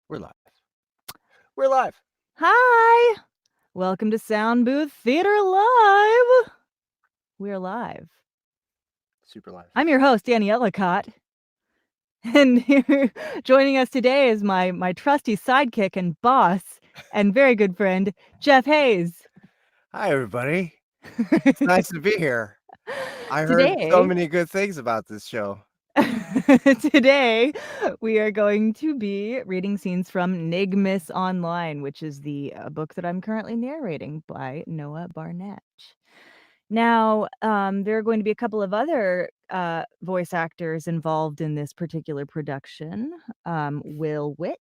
We're live. We're live. Hi! Welcome to Soundbooth Theater Live. We're live. Super live. I'm your host, Danny Ellicott. And here, joining us today is my trusty sidekick and boss and very good friend, Jeff Hayes. Hi, everybody. It's nice to be here. I heard so Today, many good things about this show. today, we are going to be reading scenes from Nigmus Online, which is the book that I'm currently narrating by Noah Barnett. Now, there are going to be a couple of other voice actors involved in this particular production. Will Witt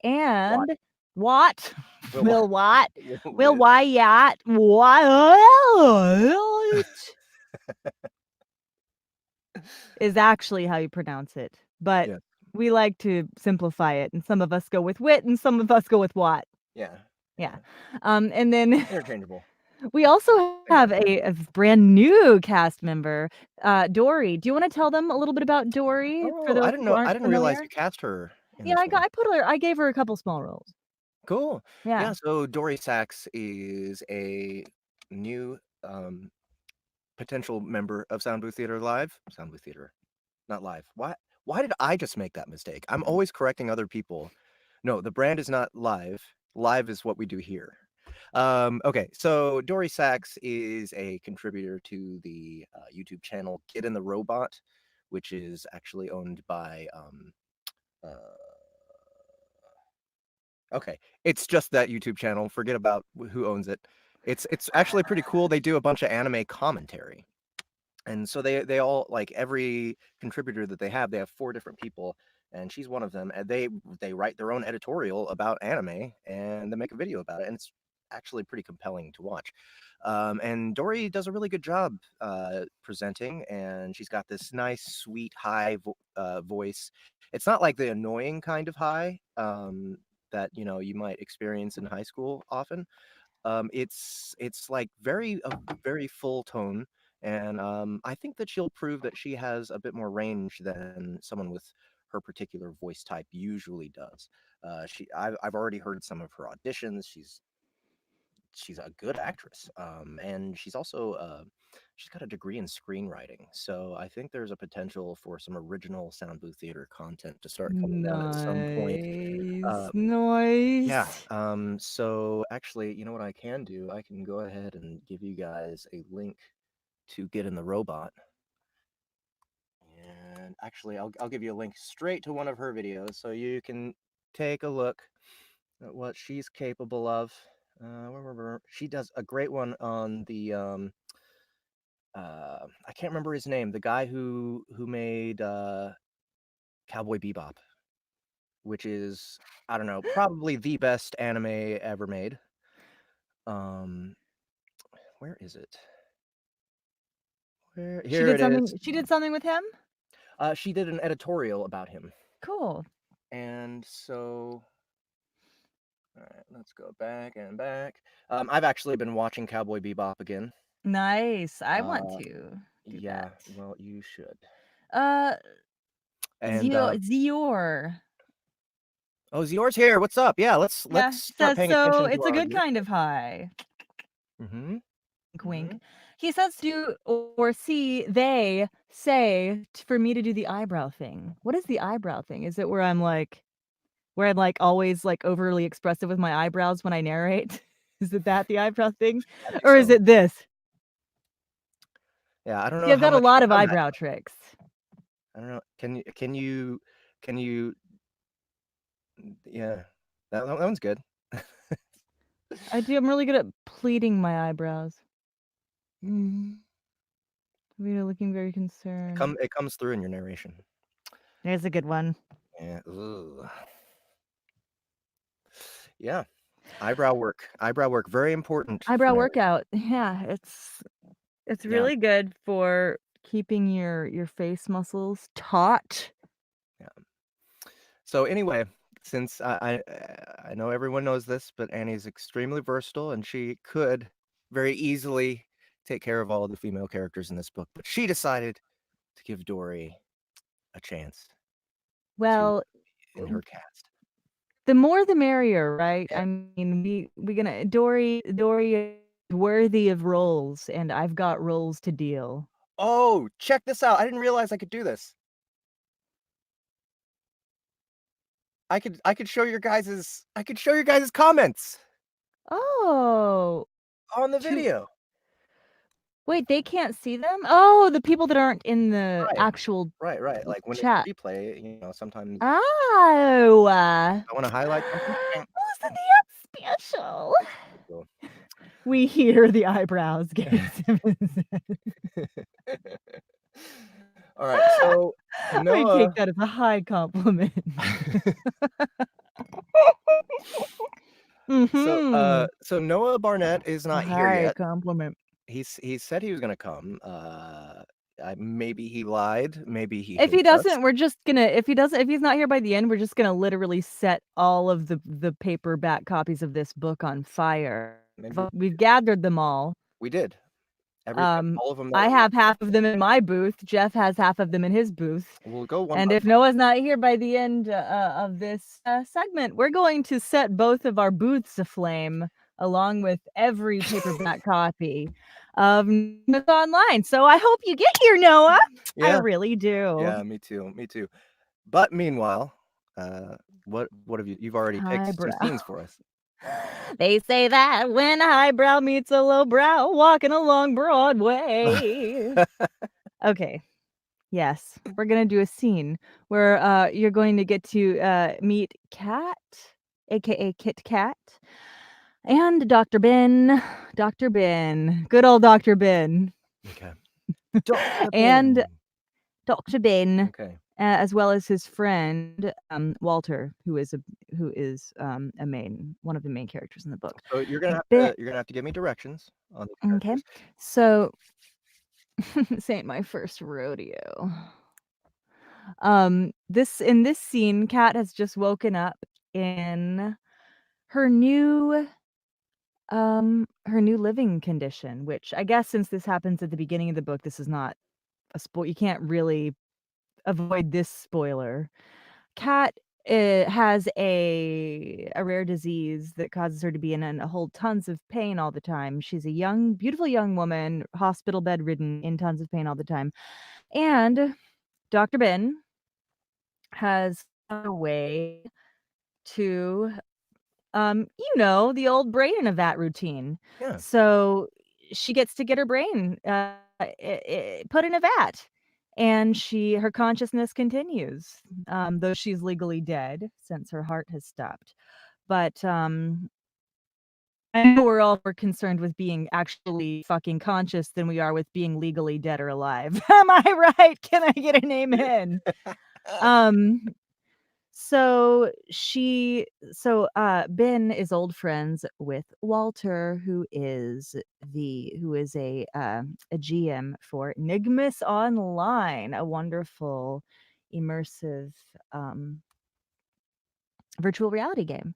What? and Watt. Will Will Watt. Will Witt? Wyatt. What is actually how you pronounce it. But Yeah. we like to simplify it, and some of us go with Witt and some of us go with Watt. Yeah. Yeah. And then Interchangeable. we also Same have thing. a brand new cast member, Dory. Do you want to tell them a little bit about Dory for Oh, I those didn't who know. I aren't didn't realize familiar? you cast her in Yeah, this one. I gave her a couple small roles. Cool. Yeah. Yeah. So Dory Sachs is a new potential member of Soundbooth Theater Live. Soundbooth Theater, not live. Why? Why did I just make that mistake? I'm always correcting other people. No, the brand is not live. Live is what we do here. Okay, so Dory Sachs is a contributor to the YouTube channel Kid and the Robot, which is actually owned by. Uh, okay, it's just that YouTube channel. Forget about who owns it. It's actually pretty cool. They do a bunch of anime commentary, and so they all, like, every contributor that they have 4 different people, and she's one of them, and they write their own editorial about anime, and they make a video about it, and it's actually pretty compelling to watch. And Dory does a really good job presenting, and she's got this nice, sweet, high voice. It's not like the annoying kind of high that you might experience in high school often. It's like very full tone, and I think that she'll prove that she has a bit more range than someone with her particular voice type usually does. I've already heard some of her auditions. She's a good actress, and she's got a degree in screenwriting. So I think there's a potential for some original Sound Booth Theater content to start coming down at some point. Nice. Uh, yeah. Nice. So actually, you know what I can do? I can go ahead and give you guys a link to Get in the Robot. And actually, I'll give you a link straight to one of her videos so you can take a look at what she's capable of. She does a great one on the I can't remember his name, the guy who made Cowboy Bebop, which is, I don't know, probably the best anime ever made. Um where is it? Here it is. She did something with him? She did an editorial about him. Cool. And so, all right, let's go back and back. I've actually been watching Cowboy Bebop again. Nice. I want Uh, to do yeah, that. well, you should. Uh And Zior. oh, Zior's here. What's up? Yeah, let's Yeah, start says paying so attention to it's a our good audience. kind of high. Mm-hmm. Wink, Mm-hmm. wink. He says to or see they say for me to do the eyebrow thing. What is the eyebrow thing? Is it where I'm like always like overly expressive with my eyebrows when I narrate? Is it that the eyebrow thing? I think Or is so. it this? Yeah, I don't See, know I've how got a much lot you've of done that. eyebrow tricks. I don't know. Can you yeah. That one's good. I'm really good at pleating my eyebrows. Mm. You're looking very concerned. It comes through in your narration. There's a good one. Yeah. Ugh. Yeah. Eyebrow work, very important for Eyebrow narration. workout. Yeah, it's Yeah. really good for keeping your face muscles taut. Yeah. So anyway, since I know everyone knows this, but Annie's extremely versatile, and she could very easily take care of all of the female characters in this book, but she decided to give Dory a chance to Well, in her cast. The more the merrier, right? Yeah. I mean, we gonna Dory is worthy of roles, and I've got roles to deal. Oh, check this out. I didn't realize I could do this. I could show your guys's comments Oh, on the to video. wait, they can't see them? Oh, the people that aren't in the Right. actual Right. Like when it's chat. replay, sometimes Oh, I want to highlight something. who's in the app special? Cool. We hear the eyebrows getting All right. So I take Noah that as a high compliment. Mhm. so Noah Barnett is A not here high yet. compliment. He said he was gonna come. Maybe he lied. Maybe he If he hates us. doesn't, we're just gonna if he's not here by the end, we're just gonna literally set all of the paperback copies of this book on fire. Maybe We've gathered them all. we did. Um, All of them that I are here. have half of them in my booth. Jeff has half of them in his booth. We'll go one And by if Noah's not here by the end of this segment, we're going to set both of our booths aflame, along with every paperback copy of Nigmus Online. So I hope you get here, Noah. I Yeah. really do. Yeah, me too. Me too. But meanwhile, what have you've already picked some Highbrow. scenes for us. They say that when a highbrow meets a lowbrow walking along Broadway. Okay. Yes, we're gonna do a scene where you're going to get to meet Cat, aka Kit Kat, and Dr. Ben. Dr. Ben. Good old Dr. Ben. Okay. Dr. And Ben. Dr. Ben, Okay. as well as his friend, Walter, who is one of the main characters in the book. So Ben, you're gonna have to give me directions on these okay. characters. So this ain't my first rodeo. In this scene, Kat has just woken up in her new living condition, which I guess since this happens at the beginning of the book, this is not a spoil. You can't really avoid this spoiler. Kat has a rare disease that causes her to be in a whole tons of pain all the time. She's a young, beautiful young woman, hospital bedridden, in tons of pain all the time. And Dr. Ben has found a way to the old brain in a vat routine. Yeah. So she gets to get her brain put in a vat, and her consciousness continues, though she's legally dead since her heart has stopped. But I know we're all more concerned with being actually fucking conscious than we are with being legally dead or alive. Am I right? Can I get an amen? um Ben is old friends with Walter, who is a GM for Nigmus Online, a wonderful immersive virtual reality game.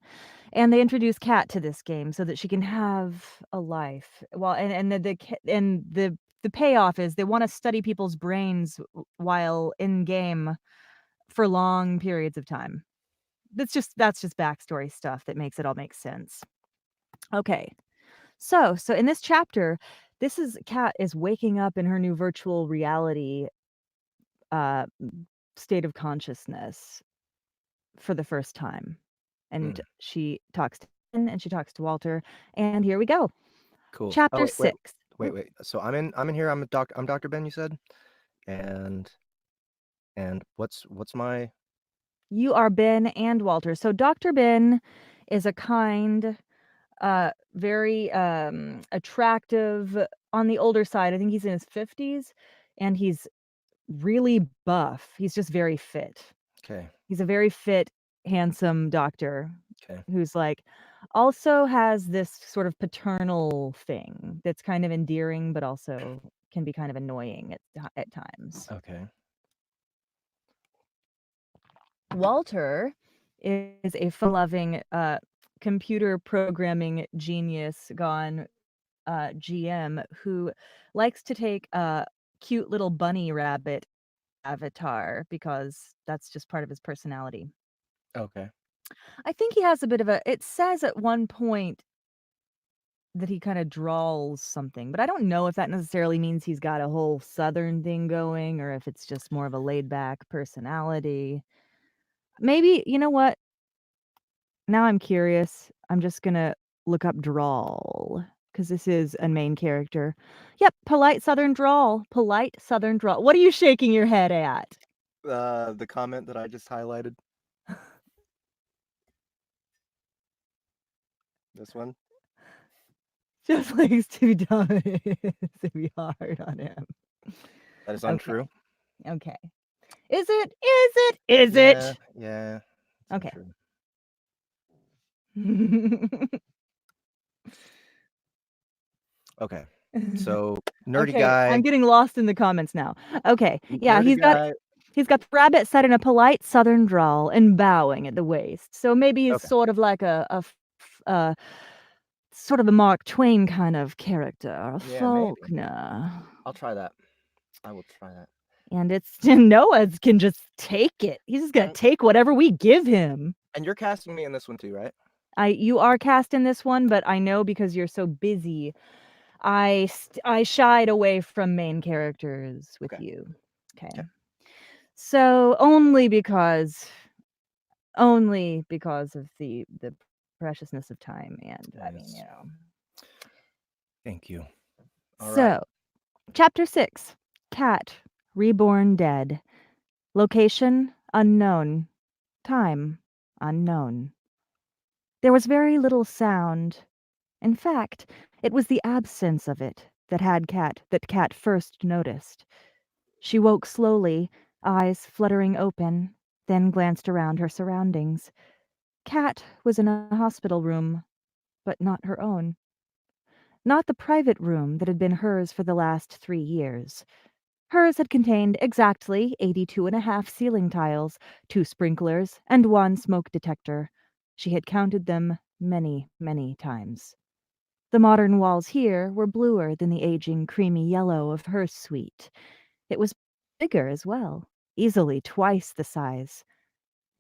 And they introduce Kat to this game so that she can have a life. Well, the payoff is they want to study people's brains while in game for long periods of time. That's just backstory stuff that makes it all make sense. Okay. So in this chapter, Kat is waking up in her new virtual reality uh state of consciousness for the first time. And she talks to Ben and she talks to Walter, and here we go. Cool. Chapter Oh, 6. wait. So I'm in here. I'm Dr. Ben, you said? And what's my You are Ben and Walter. So Dr. Ben is a kind, very attractive, on the older side. I think he's in his 50s, and he's really buff. He's just very fit. Okay. He's a very fit, handsome doctor Okay. who's like also has this sort of paternal thing that's kind of endearing, but also can be kind of annoying at times. Okay. Walter is a fun-loving computer programming genius gone GM who likes to take a cute little bunny rabbit avatar because that's just part of his personality. Okay. I think he has a bit of a it says at one point that he kinda drawls something, but I don't know if that necessarily means he's got a whole Southern thing going or if it's just more of a laid back personality. Maybe you know what? Now I'm curious. I'm just gonna look up drawl because this is a main character. Yep, polite Southern drawl. Polite Southern drawl. What are you shaking your head at? The comment that I just highlighted. This one. Just likes to to be hard on him. That is Okay. untrue. Okay. Is it? Is it? Is Yeah, it? yeah. It's Okay. untrue. Okay. So nerdy Okay, guy. I'm getting lost in the comments now. Okay, yeah, Nerdy guy. he's got the rabbit set in a polite Southern drawl and bowing at the waist. So maybe he's Okay. sort of like a sort of a Mark Twain kind of character, a Yeah, maybe. Faulkner. I'll try that. I will try that. And it's Noah can just take it. He's just gonna And, take whatever we give him. and you're casting me in this one too, right? You are cast in this one, but I know because you're so busy, I shied away from main characters with Okay. you. Okay. Okay. So only because of the preciousness of time and I mean, Yes. you know. Thank you. All So, right. chapter 6. Cat reborn dead. Location unknown. Time unknown. There was very little sound. In fact, it was the absence of it that Cat first noticed. She woke slowly, eyes fluttering open, then glanced around her surroundings. Cat was in a hospital room, but not her own. Not the private room that had been hers for the last 3 years. Hers had contained exactly 82.5 ceiling tiles, 2 sprinklers, and 1 smoke detector. She had counted them many, many times. The modern walls here were bluer than the aging creamy yellow of her suite. It was bigger as well, easily twice the size.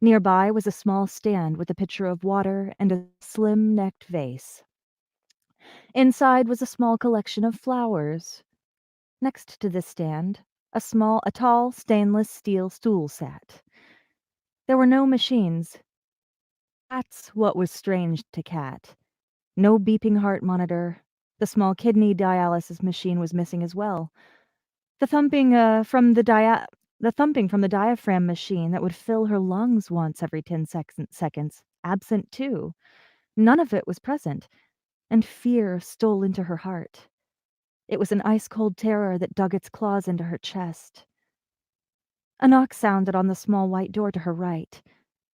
Nearby was a small stand with a pitcher of water and a slim-necked vase. Inside was a small collection of flowers. Next to this stand, a tall stainless steel stool sat. There were no machines. That's what was strange to Cat. No beeping heart monitor. The small kidney dialysis machine was missing as well. The thumping the thumping from the diaphragm machine that would fill her lungs once every 10 seconds, absent too. None of it was present, and fear stole into her heart. It was an ice-cold terror that dug its claws into her chest. A knock sounded on the small white door to her right.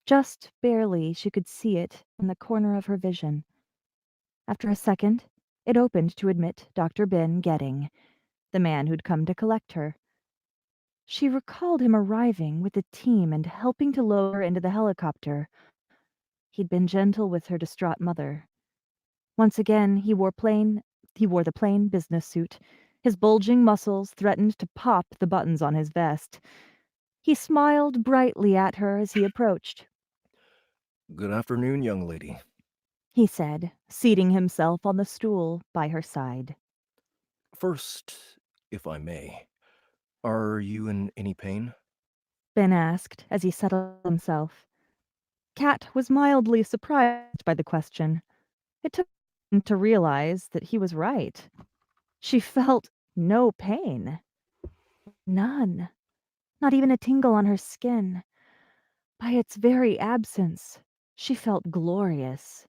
Just barely she could see it in the corner of her vision. After a second, it opened to admit Dr. Ben Getting, the man who'd come to collect her. She recalled him arriving with a team and helping to lower her into the helicopter. He'd been gentle with her distraught mother. Once again, he wore the plain business suit. His bulging muscles threatened to pop the buttons on his vest. He smiled brightly at her as he approached. Good afternoon, young lady. He said, seating himself on the stool by her side. First, if I may, are you in any pain? Ben asked as he settled himself. Cat was mildly surprised by the question. It took him to realize that he was right. She felt no pain. None. Not even a tingle on her skin. By its very absence, she felt glorious.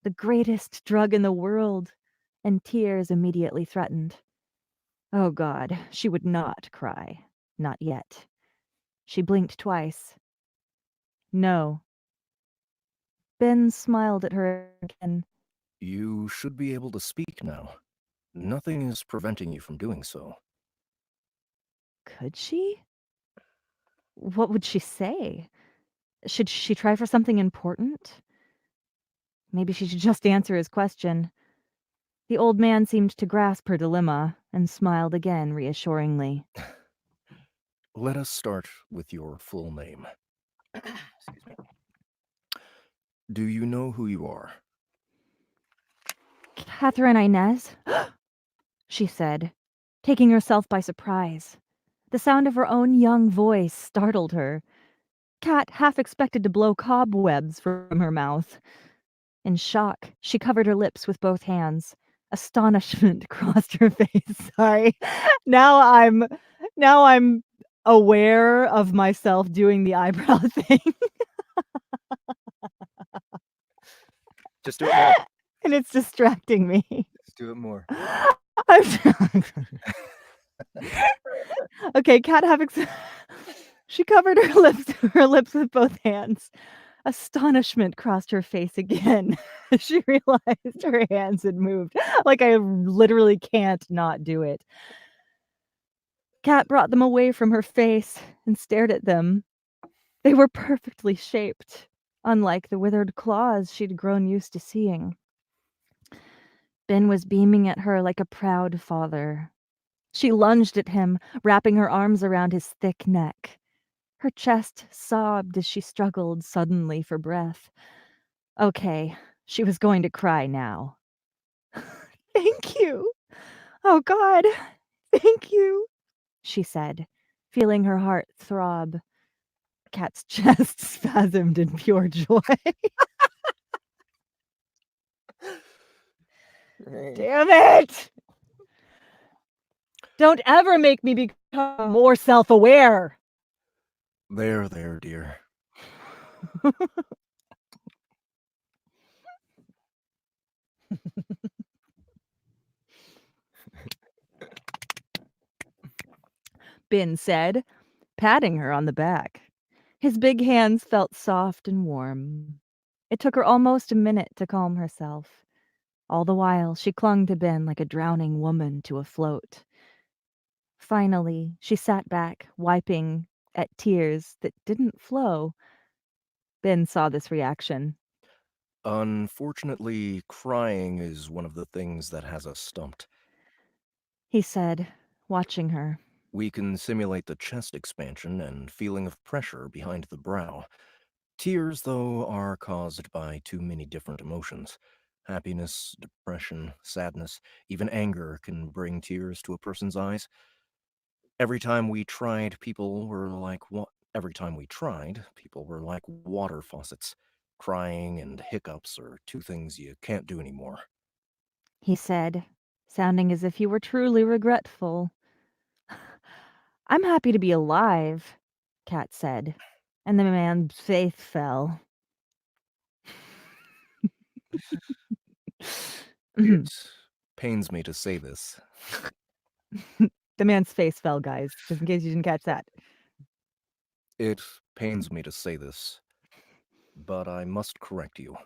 The greatest drug in the world, and tears immediately threatened. Oh God, she would not cry. Not yet. She blinked twice. No. Ben smiled at her again. You should be able to speak now. Nothing is preventing you from doing so. Could she? What would she say? Should she try for something important? Maybe she should just answer his question. The old man seemed to grasp her dilemma and smiled again reassuringly. Let us start with your full name. Excuse me. Do you know who you are? Catherine Inez, she said, taking herself by surprise. The sound of her own young voice startled her. Cat half expected to blow cobwebs from her mouth. In shock, she covered her lips with both hands. Astonishment crossed her face. Sorry. Now I'm aware of myself doing the eyebrow thing. Just do it more. And it's distracting me. Just do it more. Okay, Cat half she covered her lips with both hands. Astonishment crossed her face again. She realized her hands had moved. Like, I literally can't not do it. Cat brought them away from her face and stared at them. They were perfectly shaped, unlike the withered claws she'd grown used to seeing. Ben was beaming at her like a proud father. She lunged at him, wrapping her arms around his thick neck. Her chest sobbed as she struggled suddenly for breath. Okay, she was going to cry now. Thank you. Oh, God. Thank you, she said, feeling her heart throb. Cat's chest spasmed in pure joy. Damn it! Don't ever make me become more self-aware. There, dear. Ben said, patting her on the back. His big hands felt soft and warm. It took her almost a minute to calm herself. All the while, she clung to Ben like a drowning woman to a float. Finally, she sat back, wiping at tears that didn't flow. Ben saw this reaction. Unfortunately, crying is one of the things that has us stumped. He said, watching her. We can simulate the chest expansion and feeling of pressure behind the brow. Tears, though, are caused by too many different emotions. Happiness, depression, sadness, even anger can bring tears to a person's eyes. Every time we tried, people were like water faucets. Crying and hiccups are two things you can't do anymore. He said, sounding as if he were truly regretful. I'm happy to be alive, Cat said, and the man's face fell. It pains me to say this. The man's face fell, guys, just in case you didn't catch that. It pains me to say this, but I must correct you.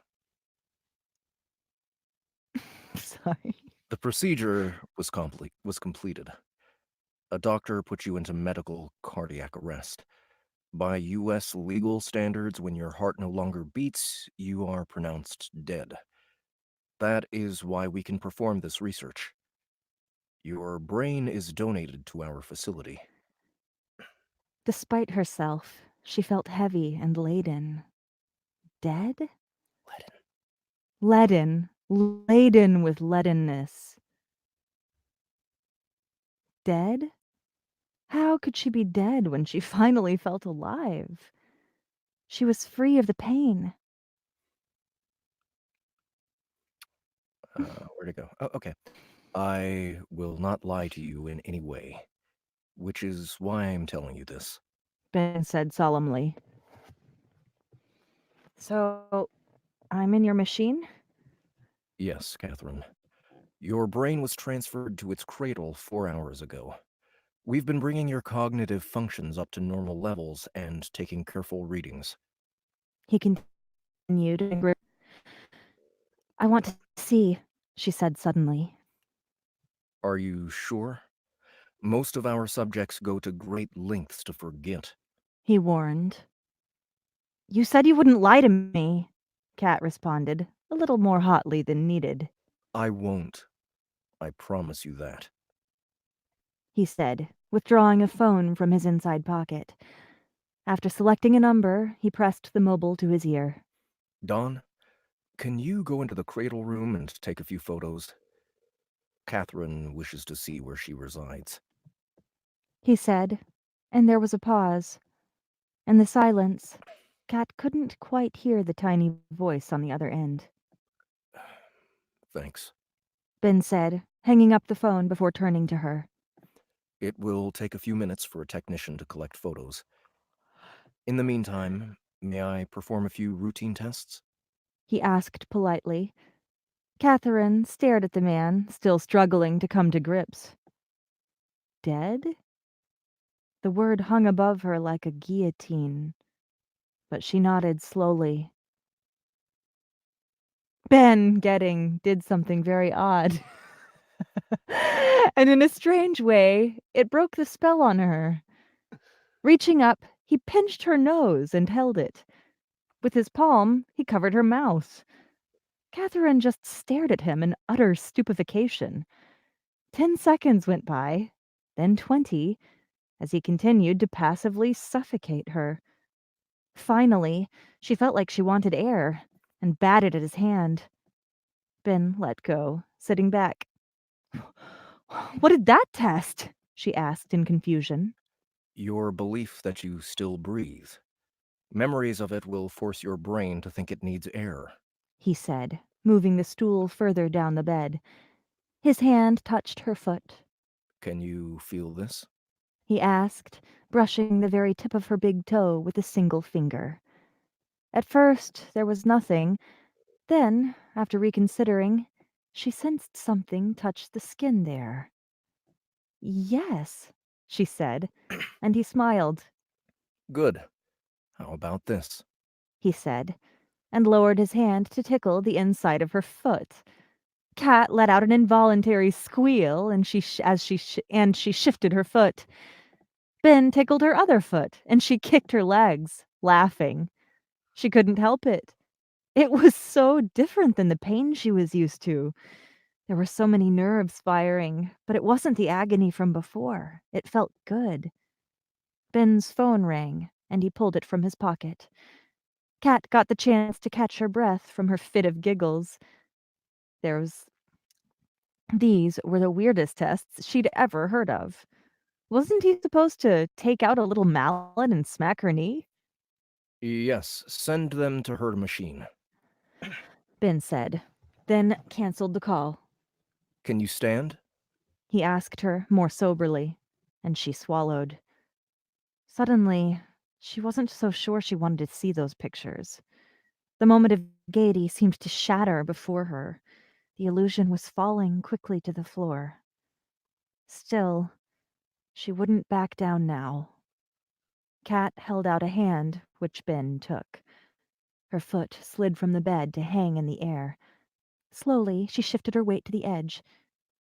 Sorry. The procedure was completed. A doctor put you into medical cardiac arrest. By U.S. legal standards, when your heart no longer beats, you are pronounced dead. That is why we can perform this research. Your brain is donated to our facility. Despite herself, she felt heavy and laden. Dead? Leaden. Laden with leadenness. Dead? How could she be dead when she finally felt alive? She was free of the pain. Where'd it go? Oh, okay. I will not lie to you in any way, which is why I'm telling you this. Ben said solemnly. So, I'm in your machine? Yes, Catherine. Your brain was transferred to its cradle 4 hours ago. We've been bringing your cognitive functions up to normal levels and taking careful readings. He continued. I want to see, she said suddenly. Are you sure? Most of our subjects go to great lengths to forget. He warned. You said you wouldn't lie to me, Cat responded, a little more hotly than needed. I won't. I promise you that. He said, withdrawing a phone from his inside pocket. After selecting a number, he pressed the mobile to his ear. Dawn, Can you go into the cradle room and take a few photos? Catherine wishes to see where she resides. He said, and there was a pause. In the silence, Kat couldn't quite hear the tiny voice on the other end. Thanks. Ben said, hanging up the phone before turning to her. It will take a few minutes for a technician to collect photos. In the meantime, may I perform a few routine tests? He asked politely. Catherine stared at the man, still struggling to come to grips. Dead? The word hung above her like a guillotine, but she nodded slowly. Ben Getting did something very odd. And in a strange way, it broke the spell on her. Reaching up, he pinched her nose and held it. With his palm, he covered her mouth. Catherine just stared at him in utter stupefaction. 10 seconds went by, then 20, as he continued to passively suffocate her. Finally, she felt like she wanted air and batted at his hand. Ben let go, sitting back. What did that test? She asked in confusion. Your belief that you still breathe. Memories of it will force your brain to think it needs air. He said, moving the stool further down the bed. His hand touched her foot. Can you feel this? He asked, brushing the very tip of her big toe with a single finger. At first, there was nothing. Then, after reconsidering, she sensed something touch the skin there. Yes, she said, and he smiled. Good. How about this? He said, and lowered his hand to tickle the inside of her foot. Kat let out an involuntary squeal, and she shifted her foot. Ben tickled her other foot, and she kicked her legs, laughing. She couldn't help it. It was so different than the pain she was used to. There were so many nerves firing, but it wasn't the agony from before. It felt good. Ben's phone rang, and he pulled it from his pocket. Kat got the chance to catch her breath from her fit of giggles. These were the weirdest tests she'd ever heard of. Wasn't he supposed to take out a little mallet and smack her knee? Yes, send them to her machine. Ben said, then canceled the call. Can you stand? He asked her more soberly, and she swallowed. Suddenly, she wasn't so sure she wanted to see those pictures. The moment of gaiety seemed to shatter before her. The illusion was falling quickly to the floor. Still, she wouldn't back down now. Kat held out a hand, which Ben took. Her foot slid from the bed to hang in the air. Slowly, she shifted her weight to the edge.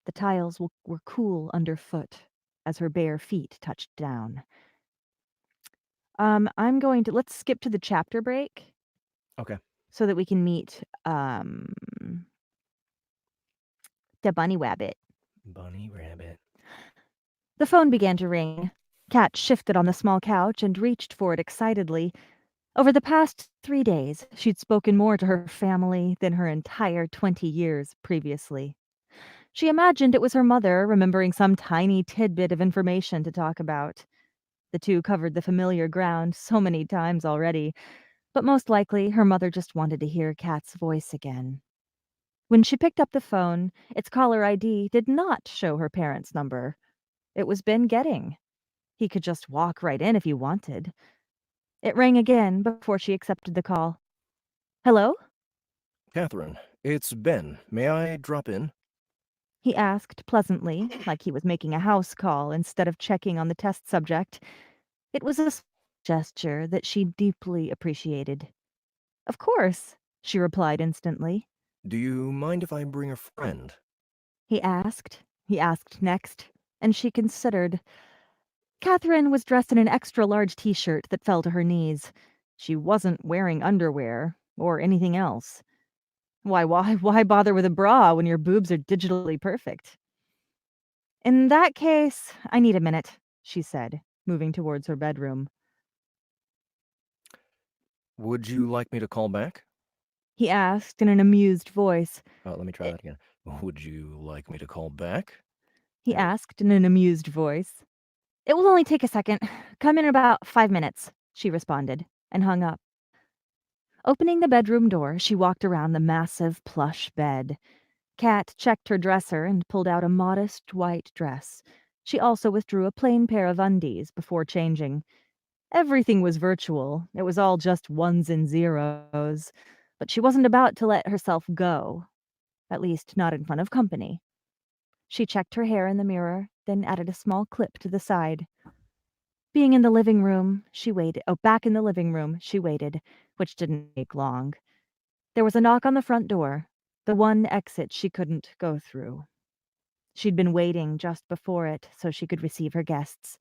The tiles were cool underfoot as her bare feet touched down. Let's skip to the chapter break Okay. so that we can meet the bunny rabbit. Bunny rabbit. The phone began to ring. Kat shifted on the small couch and reached for it excitedly. Over the past 3 days, she'd spoken more to her family than her entire 20 years previously. She imagined it was her mother remembering some tiny tidbit of information to talk about. The two covered the familiar ground so many times already, but most likely her mother just wanted to hear Kat's voice again. When she picked up the phone, its caller ID did not show her parents' number. It was Ben Getting. He could just walk right in if he wanted. It rang again before she accepted the call. Hello? Catherine, it's Ben. May I drop in? He asked pleasantly, like he was making a house call instead of checking on the test subject. It was a gesture that she deeply appreciated. Of course, she replied instantly. Do you mind if I bring a friend? He asked. He asked next, and she considered. Catherine was dressed in an extra-large t-shirt that fell to her knees. She wasn't wearing underwear or anything else. Why bother with a bra when your boobs are digitally perfect? In that case, I need a minute, she said, moving towards her bedroom. Would you like me to call back? he asked in an amused voice. Oh, let me try It, that again. Would you like me to call back? he asked in an amused voice. It will only take a second. Come in about 5 minutes, she responded, and hung up. Opening the bedroom door, she walked around the massive plush bed. Kat checked her dresser and pulled out a modest white dress. She also withdrew a plain pair of undies before changing. Everything was virtual. It was all just ones and zeros. But she wasn't about to let herself go. At least, not in front of company. She checked her hair in the mirror, then added a small clip to the side. Being in the living room, she waited. Oh, back in the living room, she waited, which didn't take long. There was a knock on the front door, the one exit she couldn't go through. She'd been waiting just before it so she could receive her guests.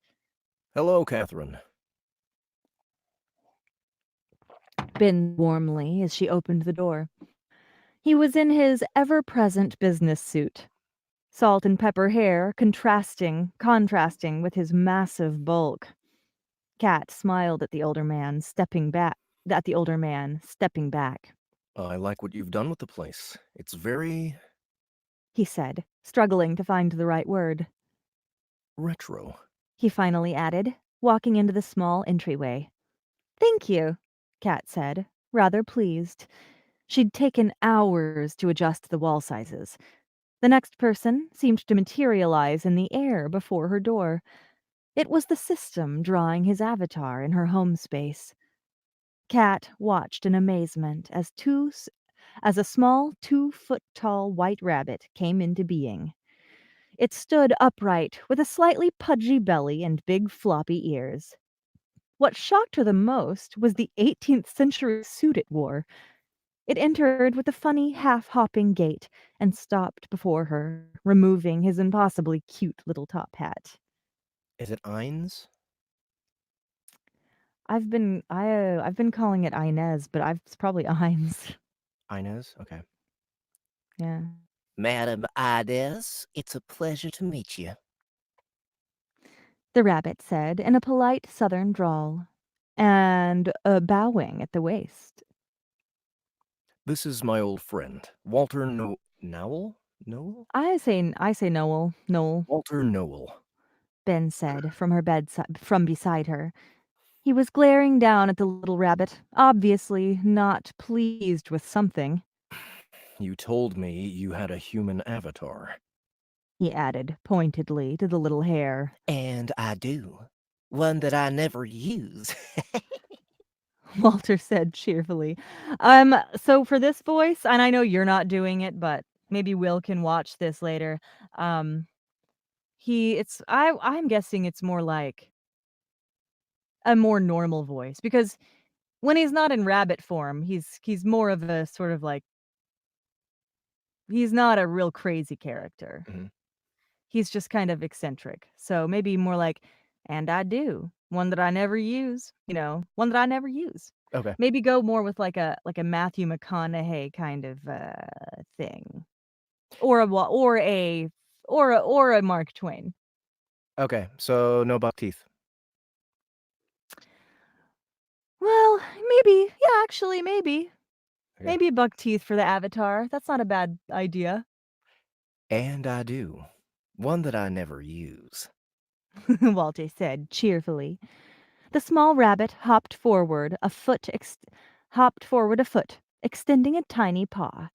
Hello, Catherine. Ben warmly as she opened the door. He was in his ever-present business suit, salt and pepper hair contrasting with his massive bulk. Kat smiled at the older man, stepping back. I like what you've done with the place. It's very He said, struggling to find the right word. retro. He finally added, walking into the small entryway. Thank you, Kat said, rather pleased. She'd taken hours to adjust the wall sizes. The next person seemed to materialize in the air before her door. It was the system drawing his avatar in her home space. Kat watched in amazement as a small 2-foot-tall white rabbit came into being. It stood upright with a slightly pudgy belly and big floppy ears. What shocked her the most was the 18th century suit it wore. It entered with a funny half-hopping gait and stopped before her, removing his impossibly cute little top hat. Is it Eins? I've been calling it Inez, but it's probably Ines. Inez? Okay. Yeah. Madam Inez, it's a pleasure to meet you. The rabbit said in a polite southern drawl, and bowing at the waist. This is my old friend, Walter Nowell? Noel? I say Noel. Noel, Walter Nowell. Ben said from beside her. He was glaring down at the little rabbit, obviously not pleased with something. You told me you had a human avatar. He added pointedly to the little hare. And I do. One that I never use. Walter said cheerfully. So for this voice, and I know you're not doing it, but maybe Will can watch this later. Um, I'm guessing it's more like a more normal voice because when he's not in rabbit form, he's more of a sort of like he's not a real crazy character. Mhm. He's just kind of eccentric. So maybe more like, and I do. One that I never use, one that I never use. Okay. Maybe go more with like a Matthew McConaughey kind of thing. Or a Mark Twain. Okay. So no buck teeth. Well, maybe. Yeah, actually maybe. Okay. Maybe buck teeth for the avatar. That's not a bad idea. And I do. One that I never use. Walter said cheerfully. The small rabbit hopped forward a foot, extending a tiny paw.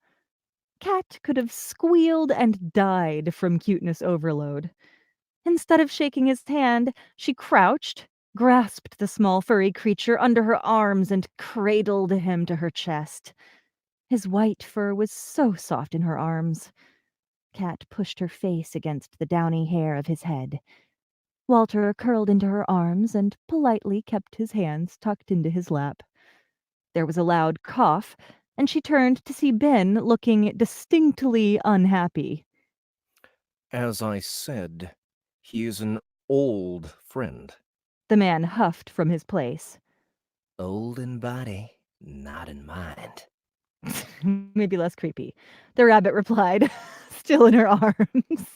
Cat could have squealed and died from cuteness overload. Instead of shaking his hand, she crouched, grasped the small furry creature under her arms, and cradled him to her chest. His white fur was so soft in her arms. Cat pushed her face against the downy hair of his head. Walter curled into her arms and politely kept his hands tucked into his lap. There was a loud cough, and she turned to see Ben looking distinctly unhappy. As I said, he is an old friend. The man huffed from his place. Old in body, not in mind. Maybe less creepy. The rabbit replied, still in her arms.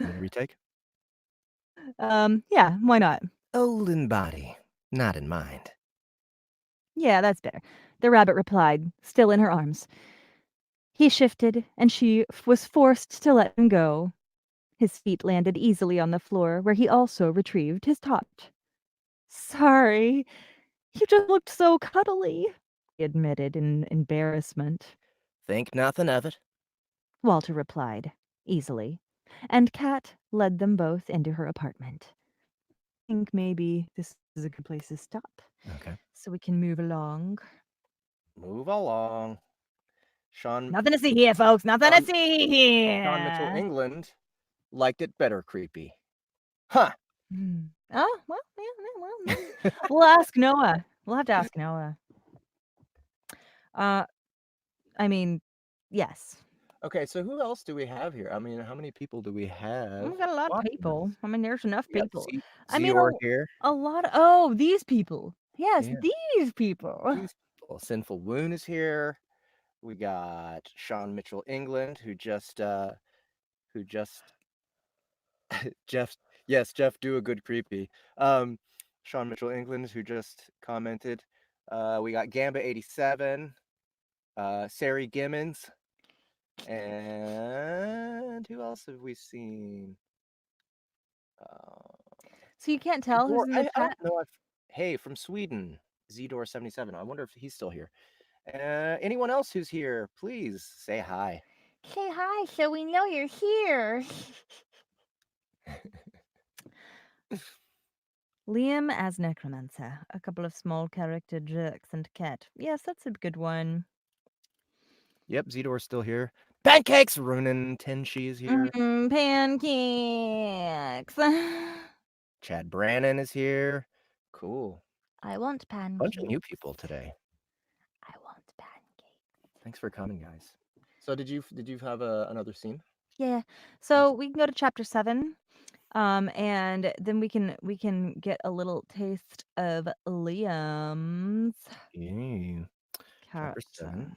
Want me to retake? Yeah, why not? Old in body, not in mind. Yeah, that's better, the rabbit replied, still in her arms. He shifted, and she was forced to let him go. His feet landed easily on the floor, where he also retrieved his torch. Sorry, you just looked so cuddly, he admitted in embarrassment. Think nothing of it. Walter replied, easily, and Kat led them both into her apartment. I think maybe this is a good place to stop, Okay. so we can move along. Move along. Sean Nothing to see here, folks. Nothing to Sean see Mitchell, here. England, liked it better creepy. Huh. Oh, well, yeah, well, we'll ask Noah. We'll have to ask Noah. I mean, yes. Okay, so who else do we have here? I mean, how many people do we have We've got a lot of watching people. this? I mean, there's enough We got people. I mean, Zedor here. a lot of, oh, these people. Yes, Yeah, these people. these people. Sinful Wound is here. We got Sean Mitchell, England, who just Jeff, yes, Jeff, do a good creepy. Sean Mitchell, England, who just commented. We got Gamba 87, Sari Gimmons, and who else have we seen? So you can't tell who's in the I don't chat? know if hey, from Sweden, Zedor 77. I wonder if he's still here. Anyone else who's here, please say hi. Say hi so we know you're here. Liam as Necromancer. A couple of small character jerks and Cat. Yes, that's a good one. Yep, Zedor's still here. Pancakes! Runin Tenshi is here. Pancakes. Chad Brannon is here. Cool. I want pancakes. Bunch of new people today. I want pancakes. Thanks for coming, guys. So did you have another scene? Yeah. So we can go to chapter 7. And then we can get a little taste of Liam's Yeah. Chapter 7. character.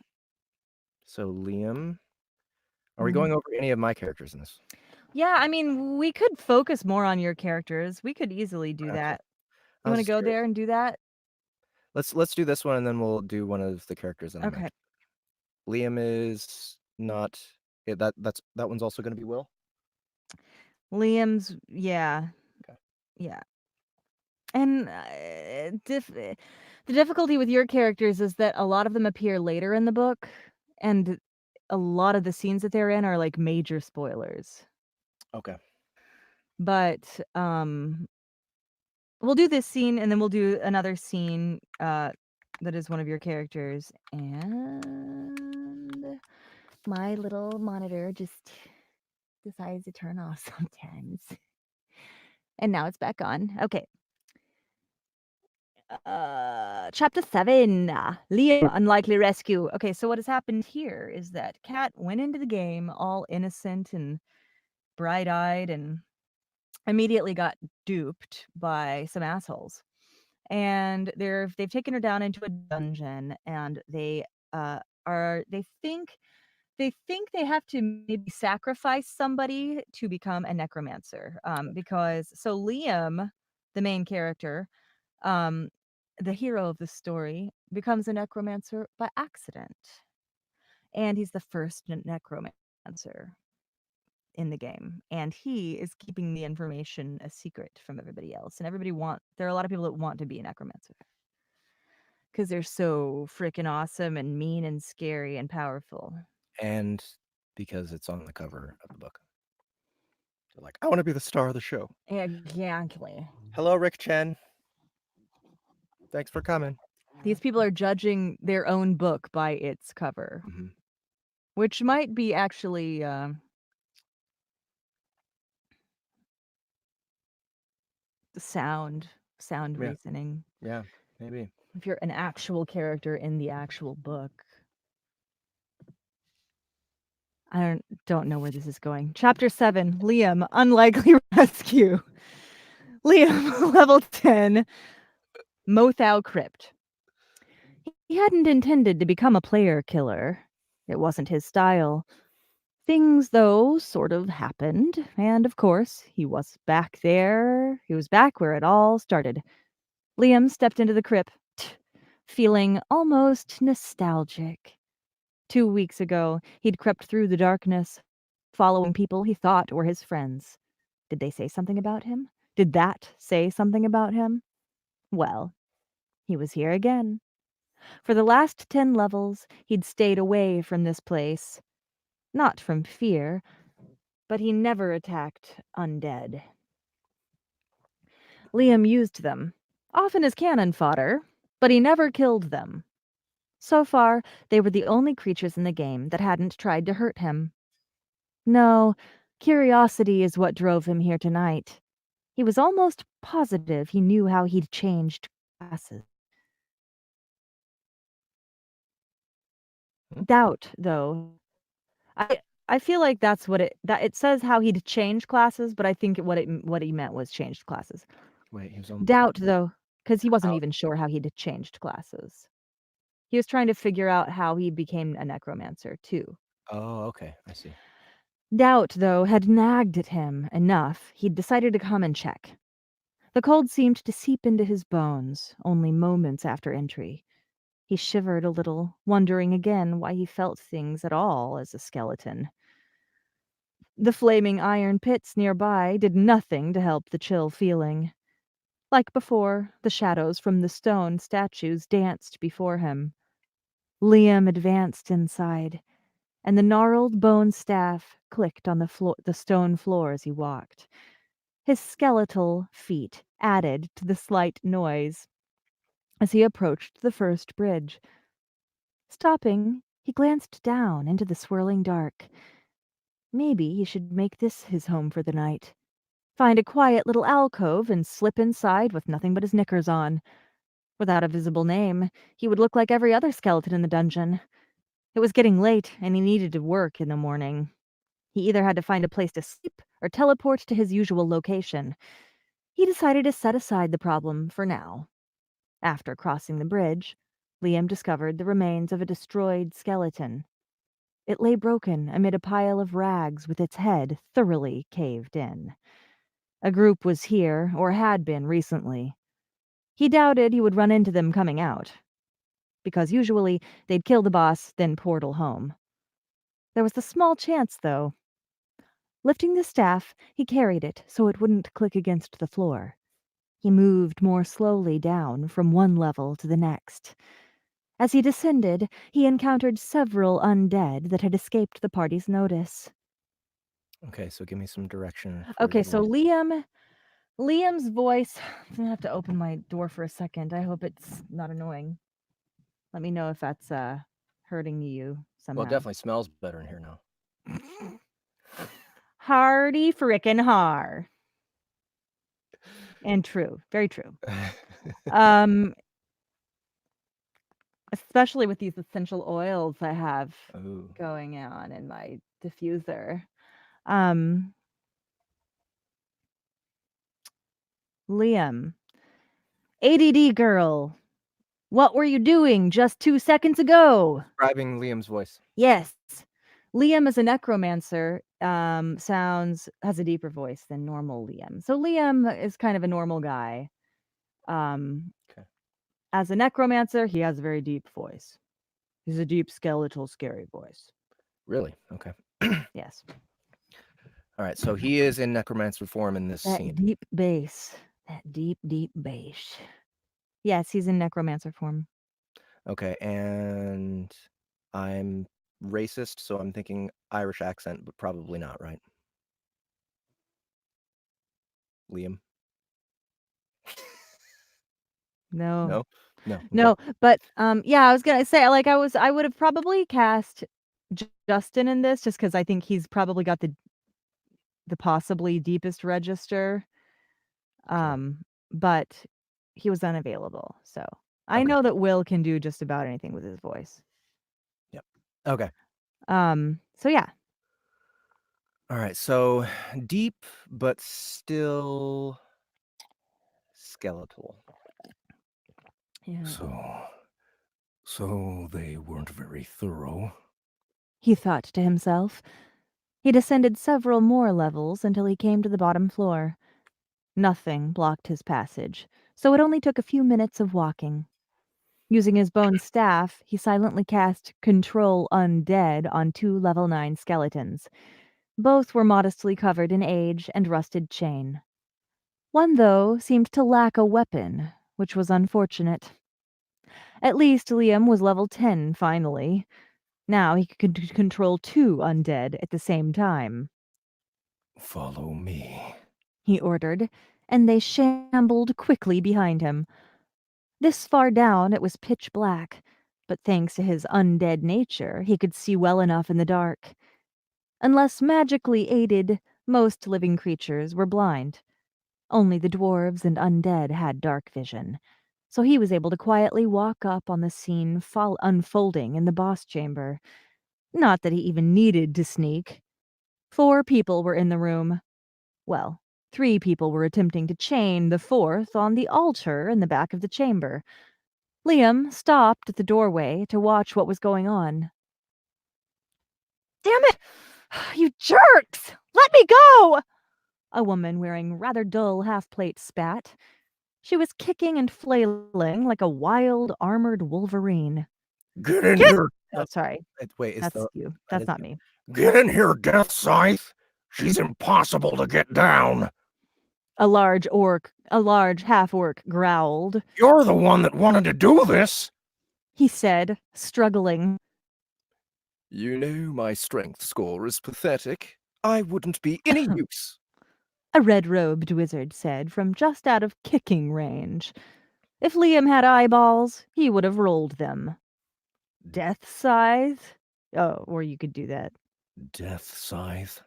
So Liam, are we going over any of my characters in this? Yeah, I mean, we could focus more on your characters. We could easily do Okay. that. I You was want to just go curious. there and do that? Let's do this one and then we'll do one of the characters that I Okay. mentioned. Liam is not that one's also going to be Will. Liam's, yeah. Okay. Yeah. And the difficulty with your characters is that a lot of them appear later in the book, and a lot of the scenes that they're in are like major spoilers. Okay. But we'll do this scene and then we'll do another scene that is one of your characters. And my little monitor just decides to turn off sometimes. And now it's back on. Okay. Chapter 7, Liam, unlikely rescue. Okay, so what has happened here is that Kat went into the game all innocent and bright-eyed and immediately got duped by some assholes. And they've taken her down into a dungeon, and they think they have to maybe sacrifice somebody to become a necromancer. Because so Liam, the main character, the hero of the story, becomes a necromancer by accident, and he's the first necromancer in the game, and he is keeping the information a secret from everybody else. And there are a lot of people that want to be a necromancer because they're so freaking awesome and mean and scary and powerful. And because it's on the cover of the book. They're like, I want to be the star of the show. Exactly. Hello, Rick Chen. Thanks for coming. These people are judging their own book by its cover, which might be actually sound reasoning. Yeah, maybe. If you're an actual character in the actual book. I don't know where this is going. Chapter 7, Liam, unlikely rescue. Liam, level 10, Mothau Crypt. He hadn't intended to become a player killer. It wasn't his style. Things, though, sort of happened, and of course, he was back there. He was back where it all started. Liam stepped into the crypt, feeling almost nostalgic. 2 weeks ago, he'd crept through the darkness, following people he thought were his friends. Did they say something about him? Did that say something about him? Well, he was here again. For the last 10 levels, he'd stayed away from this place. Not from fear, but he never attacked undead. Liam used them, often as cannon fodder, but he never killed them. So far, they were the only creatures in the game that hadn't tried to hurt him. No, curiosity is what drove him here tonight. He was almost positive he knew how he'd changed classes. Doubt, though. I feel like that's what it says how he'd changed classes, but I think what he meant was changed classes. Wait, he was on. Doubt, though, because he wasn't How- even sure how he'd changed classes. He was trying to figure out how he became a necromancer, too. Oh, okay. I see. Doubt, though, had nagged at him enough, he'd decided to come and check. The cold seemed to seep into his bones, only moments after entry. He shivered a little, wondering again why he felt things at all as a skeleton. The flaming iron pits nearby did nothing to help the chill feeling. Like before, the shadows from the stone statues danced before him. Liam advanced inside, and the gnarled bone staff clicked on the stone floor as he walked. His skeletal feet added to the slight noise as he approached the first bridge. Stopping, he glanced down into the swirling dark. Maybe he should make this his home for the night. Find a quiet little alcove and slip inside with nothing but his knickers on. Without a visible name, he would look like every other skeleton in the dungeon. It was getting late, and he needed to work in the morning. He either had to find a place to sleep or teleport to his usual location. He decided to set aside the problem for now. After crossing the bridge, Liam discovered the remains of a destroyed skeleton. It lay broken amid a pile of rags with its head thoroughly caved in. A group was here, or had been recently. He doubted he would run into them coming out, because usually they'd kill the boss, then portal home. There was the small chance, though. Lifting the staff, he carried it so it wouldn't click against the floor. He moved more slowly down from one level to the next. As he descended, he encountered several undead that had escaped the party's notice. Okay, so give me some direction for Okay, your so voice. Liam's voice. I'm gonna have to open my door for a second. I hope it's not annoying. Let me know if that's hurting you Well, it somehow. definitely smells better in here now. Hardy frickin' har. And true, very true. Especially with these essential oils I have Ooh. going on in my diffuser. Liam, ADD girl, what were you doing just 2 seconds ago? Describing Liam's voice. Yes. Liam as a necromancer has a deeper voice than normal Liam. So Liam is kind of a normal guy. Okay. As a necromancer, he has a very deep voice. He's a deep, skeletal, scary voice. Really? Okay. Yes. All right, so he is in necromancer form in this That scene. deep bass. That deep, deep bass. Yes, he's in necromancer form. Okay, and I'm racist, so I'm thinking Irish accent, but probably not, right? Liam? No. No? No. Okay. No, but yeah, I was gonna say I would have probably cast Justin in this just because I think he's probably got the possibly deepest register. But he was unavailable, so I Okay. know that Will can do just about anything with his voice. Yep. Okay. So yeah. All right, so deep, but still skeletal. Yeah. So they weren't very thorough. He thought to himself. He descended several more levels until he came to the bottom floor. Nothing blocked his passage, so it only took a few minutes of walking. Using his bone staff, he silently cast Control Undead on 2 level 9 skeletons. Both were modestly covered in age and rusted chain. One, though, seemed to lack a weapon, which was unfortunate. At least Liam was level 10, finally. Now he could control 2 undead at the same time. Follow me, He ordered, and they shambled quickly behind him. This far down it was pitch black, but thanks to his undead nature, he could see well enough in the dark. Unless magically aided, most living creatures were blind. Only the dwarves and undead had dark vision, so he was able to quietly walk up on the scene unfolding in the boss chamber. Not that he even needed to sneak. 4 people were in the room. Well, 3 people were attempting to chain the 4th on the altar in the back of the chamber. Liam stopped at the doorway to watch what was going on. "Damn it! You jerks! Let me go!" A woman wearing rather dull half-plate spat. She was kicking and flailing like a wild, armored wolverine. get in "Get—" here. Oh, sorry. Wait, That's you. that That's is not you. me. Get in here, Death Scythe. She's impossible to get down. A large half-orc growled. You're the one that wanted to do this. He said, struggling. You know my strength score is pathetic. I wouldn't be any use. A red-robed wizard said from just out of kicking range. If Liam had eyeballs, he would have rolled them. Death Scythe? Oh, or you could do that. Death Scythe?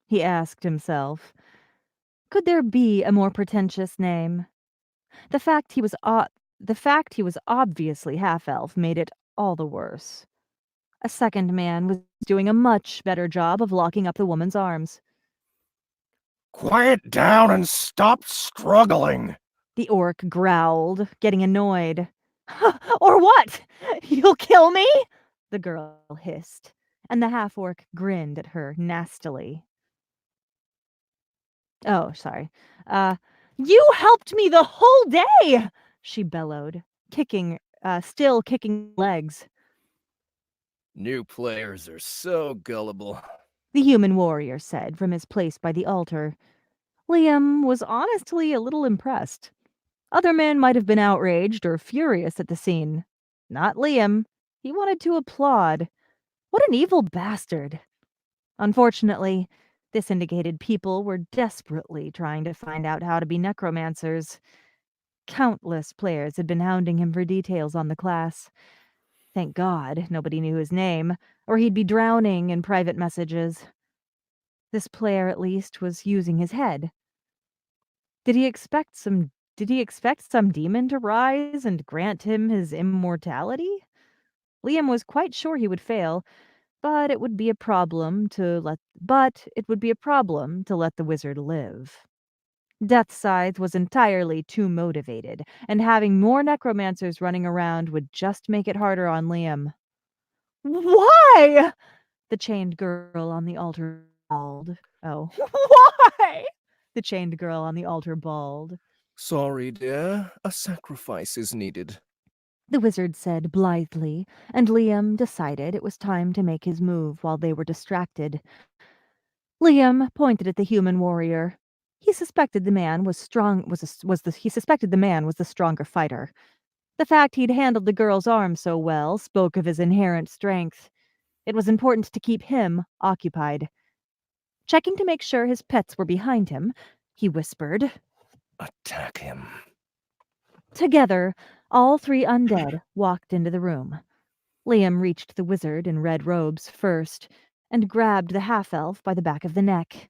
He asked himself. Could there be a more pretentious name? The fact he was obviously half-elf made it all the worse. A second man was doing a much better job of locking up the woman's arms. Quiet down and stop struggling. The orc growled, getting annoyed. Or what? You'll kill me? The girl hissed, and the half-orc grinned at her nastily. Oh, sorry. You helped me the whole day, she bellowed, still kicking legs. New players are so gullible, The human warrior said from his place by the altar. Liam was honestly a little impressed. Other men might have been outraged or furious at the scene. Not Liam. He wanted to applaud. What an evil bastard. Unfortunately, this indicated people were desperately trying to find out how to be necromancers. Countless players had been hounding him for details on the class. Thank God nobody knew his name, or he'd be drowning in private messages. This player, at least, was using his head. Did he expect some demon to rise and grant him his immortality? Liam was quite sure he would fail, but it would be a problem to let the wizard live. Death Scythe was entirely too motivated, and having more necromancers running around would just make it harder on Liam. Why? The chained girl on the altar bawled. Oh. Why? The chained girl on the altar bawled. Sorry, dear. A sacrifice is needed. The wizard said blithely, and Liam decided it was time to make his move while they were distracted. Liam pointed at the human warrior. He suspected the man was the stronger fighter. The fact he'd handled the girl's arm so well spoke of his inherent strength. It was important to keep him occupied. Checking to make sure his pets were behind him, he whispered, Attack him. Together, all 3 undead walked into the room. Liam reached the wizard in red robes first and grabbed the half-elf by the back of the neck.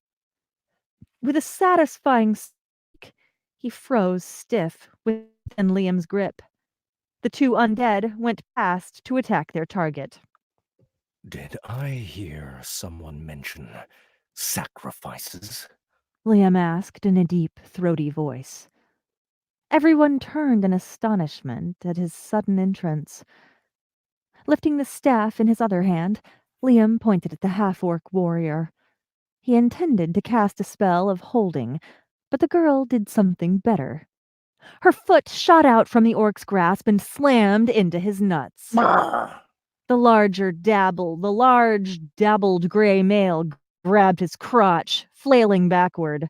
With a satisfying squeak, he froze stiff within Liam's grip. The 2 undead went past to attack their target. Did I hear someone mention sacrifices? Liam asked in a deep, throaty voice. Everyone turned in astonishment at his sudden entrance. Lifting the staff in his other hand, Liam pointed at the half-orc warrior. He intended to cast a spell of holding, but the girl did something better. Her foot shot out from the orc's grasp and slammed into his nuts. The large dabbled gray male grabbed his crotch, flailing backward.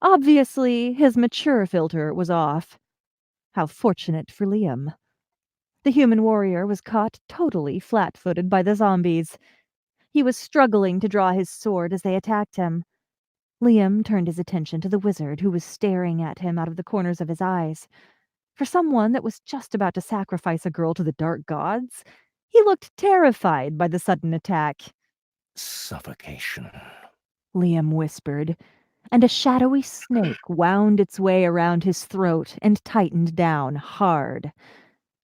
Obviously, his mature filter was off. How fortunate for Liam. The human warrior was caught totally flat-footed by the zombies. He was struggling to draw his sword as they attacked him. Liam turned his attention to the wizard, who was staring at him out of the corners of his eyes. For someone that was just about to sacrifice a girl to the dark gods, he looked terrified by the sudden attack. Suffocation, Liam whispered, and a shadowy snake wound its way around his throat and tightened down hard.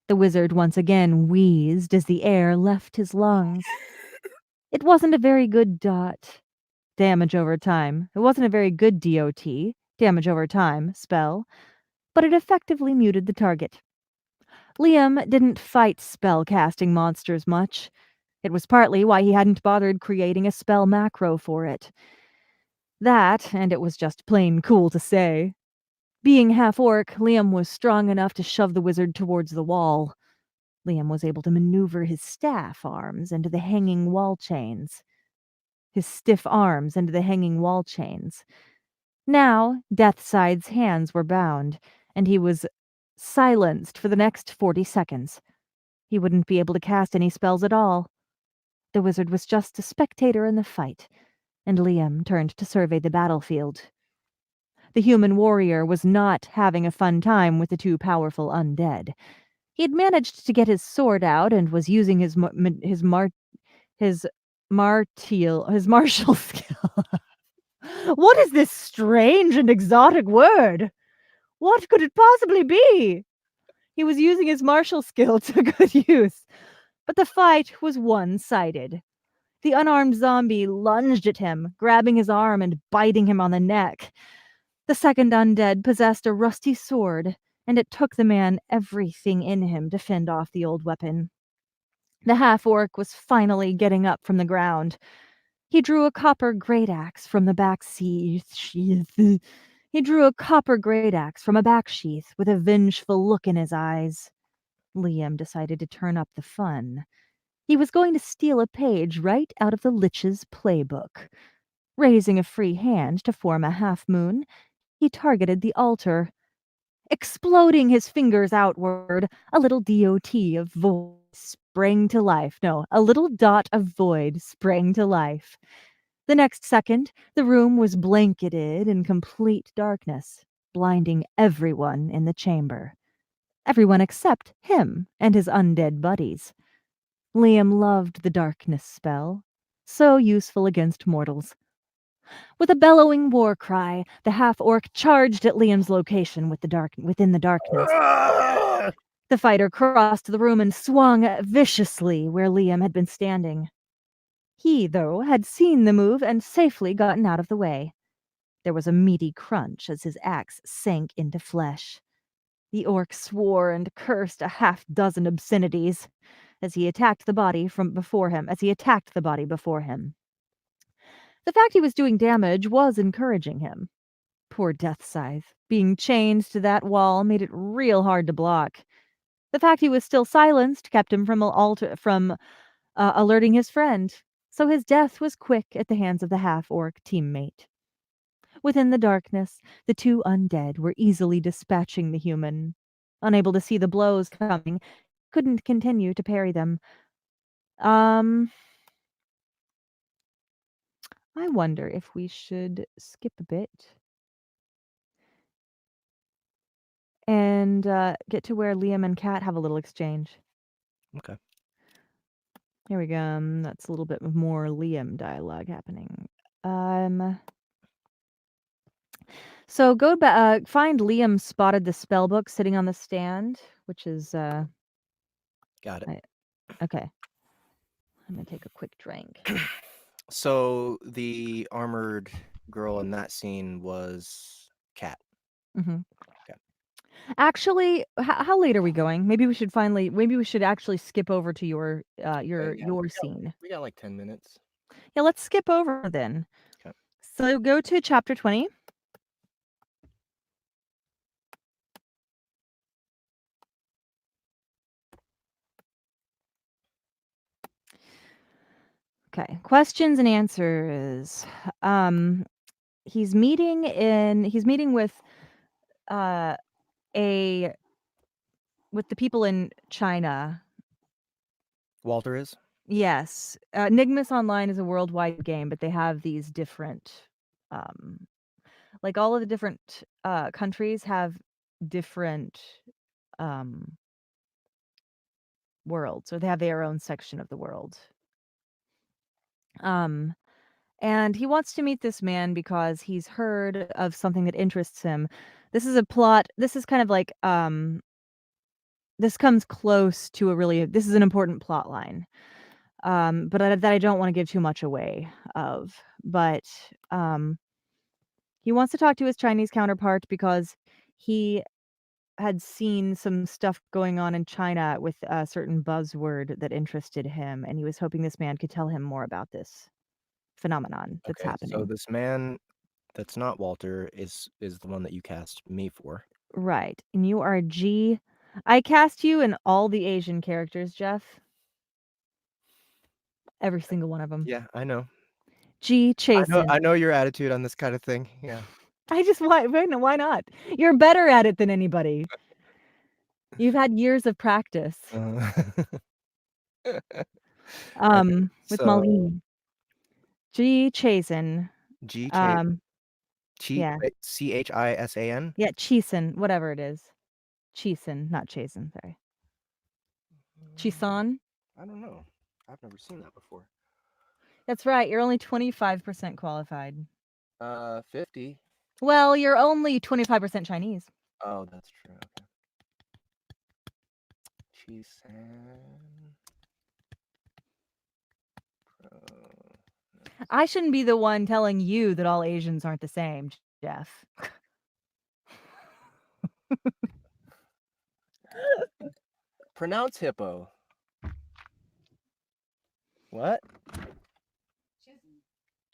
The wizard once again wheezed as the air left his lungs. It wasn't a very good damage over time. It wasn't a very good DOT, damage over time, spell, but it effectively muted the target. Liam didn't fight spell-casting monsters much. It was partly why he hadn't bothered creating a spell macro for it. That, and it was just plain cool to say. Being half-orc, Liam was strong enough to shove the wizard towards the wall. Liam was able to maneuver his staff arms into the hanging wall chains. His stiff arms into the hanging wall chains. Now, Deathside's hands were bound, and he was silenced for the next 40 seconds. He wouldn't be able to cast any spells at all. The wizard was just a spectator in the fight, and Liam turned to survey the battlefield. The human warrior was not having a fun time with the two powerful undead. He had managed to get his sword out and was using his martial skill. What is this strange and exotic word? What could it possibly be? He was using his martial skill to good use, but the fight was one-sided. The unarmed zombie lunged at him, grabbing his arm and biting him on the neck. The second undead possessed a rusty sword, and it took the man everything in him to fend off the old weapon. The half-orc was finally getting up from the ground. He drew a copper great axe from the back sheath. He drew a copper great axe from a back sheath with a vengeful look in his eyes. Liam decided to turn up the fun. He was going to steal a page right out of the Lich's playbook. Raising a free hand to form a half-moon, he targeted the altar. Exploding his fingers outward, a little DOT of void sprang to life. No, a little dot of void sprang to life. The next second, the room was blanketed in complete darkness, blinding everyone in the chamber. Everyone except him and his undead buddies. Liam loved the darkness spell, so useful against mortals. With a bellowing war cry, the half-orc charged at Liam's location within the darkness. The fighter crossed the room and swung viciously where Liam had been standing. He, though, had seen the move and safely gotten out of the way. There was a meaty crunch as his axe sank into flesh. The orc swore and cursed a half-dozen obscenities as he attacked the body before him. The fact he was doing damage was encouraging him. Poor Deathscythe. Being chained to that wall made it real hard to block. The fact he was still silenced kept him from alerting his friend, so his death was quick at the hands of the half-orc teammate. Within the darkness, the two undead were easily dispatching the human. Unable to see the blows coming, couldn't continue to parry them. I wonder if we should skip a bit and get to where Liam and Kat have a little exchange. Okay. Here we go. That's a little bit more Liam dialogue happening. So go back. Find Liam spotted the spell book sitting on the stand, which is Got it. okay. I'm gonna take a quick drink. So the armored girl in that scene was Kat. Mm-hmm. Okay. Actually, how late are we going? Maybe we should actually skip over to your Yeah, scene. we got like 10 minutes. Yeah, let's skip over then. Okay. So go to chapter 20. Okay. Questions and answers. He's meeting with uh a with the people in China. Walter is? Yes. Nigmus Online is a worldwide game, but they have these different like all of the different countries have different um worlds, or they have their own section of the world. Um and he wants to meet this man because he's heard of something that interests him. This is a plot. This is kind of like this comes close to this is an important plot line. But that I don't want to give too much away of. But um he wants to talk to his Chinese counterpart because he had seen some stuff going on in China with a certain buzzword that interested him, and he was hoping this man could tell him more about this phenomenon that's Okay, so happening. this man that's not Walter is the one that you cast me for. Right. And you are G. I cast you in all the Asian characters, Jeff. Every single one of them. Yeah, I know. G. Chasen. I know your attitude on this kind of thing. Yeah. I just why not? You're better at it than anybody. You've had years of practice. Uh, With so Marlene. G. Chasen. G Chase Um, yeah. Chisan. Yeah, Cheeson, whatever it is. Cheeson, not Chasen, sorry. Chison? I don't know. I've never seen that before. That's right, you're only 25% qualified. 50. Well, you're only 25% Chinese. Oh, that's true. Okay. Chisan. I shouldn't be the one telling you that all Asians aren't the same, Jeff. Pronounce hippo. What?